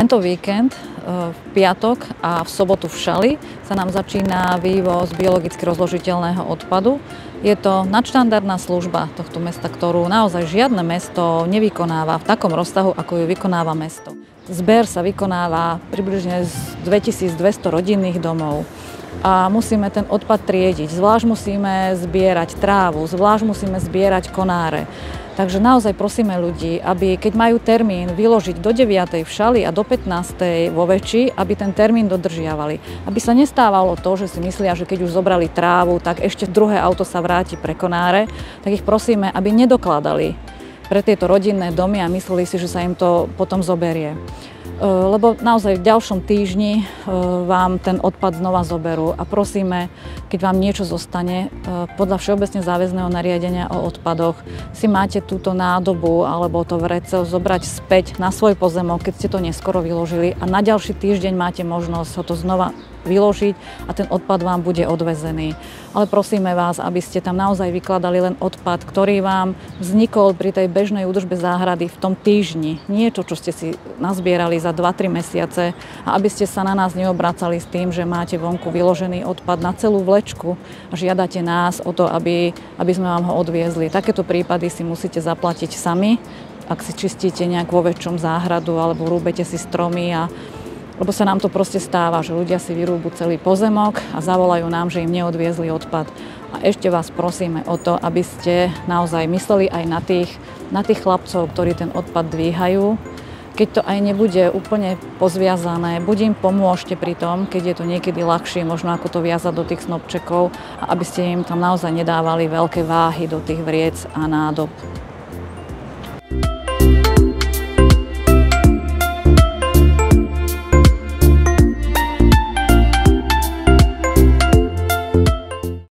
Tento víkend v piatok a v sobotu v Šali sa nám začína vývoz biologicky rozložiteľného odpadu. Je to nadštandardná služba tohto mesta, ktorú naozaj žiadne mesto nevykonáva v takom rozsahu, ako ju vykonáva mesto. Zber sa vykonáva približne z 2200 rodinných domov. A musíme ten odpad triediť, zvlášť musíme zbierať trávu, zvlášť musíme zbierať konáre. Takže naozaj prosíme ľudí, aby keď majú termín vyložiť do 9. v Šali a do 15. vo Veči, aby ten termín dodržiavali. Aby sa nestávalo to, že si myslia, že keď už zobrali trávu, tak ešte druhé auto sa vráti pre konáre, tak ich prosíme, aby nedokladali pre tieto rodinné domy a mysleli si, že sa im to potom zoberie. Lebo naozaj v ďalšom týždni vám ten odpad znova zoberú a prosíme, keď vám niečo zostane, podľa všeobecne záväzného nariadenia o odpadoch si máte túto nádobu alebo to vrece zobrať späť na svoj pozemok, keď ste to neskoro vyložili a na ďalší týždeň máte možnosť ho to znova vyložiť a ten odpad vám bude odvezený. Ale prosíme vás, aby ste tam naozaj vykladali len odpad, ktorý vám vznikol pri tej bežnej údržbe záhrady v tom týždni. Nie to, čo ste si nazbierali za 2-3 mesiace a aby ste sa na nás neobracali s tým, že máte vonku vyložený odpad na celú vlečku a žiadate nás o to, aby sme vám ho odviezli. Takéto prípady si musíte zaplatiť sami, ak si čistíte nejak vo väčšom záhradu alebo rúbete si stromy lebo sa nám to proste stáva, že ľudia si vyrúbu celý pozemok a zavolajú nám, že im neodviezli odpad. A ešte vás prosíme o to, aby ste naozaj mysleli aj na tých chlapcov, ktorí ten odpad dvíhajú. Keď to aj nebude úplne pozviazané, buď im pomôžte pri tom, keď je to niekedy ľahšie, možno ako to viazať do tých snopčekov, a aby ste im tam naozaj nedávali veľké váhy do tých vriec a nádob.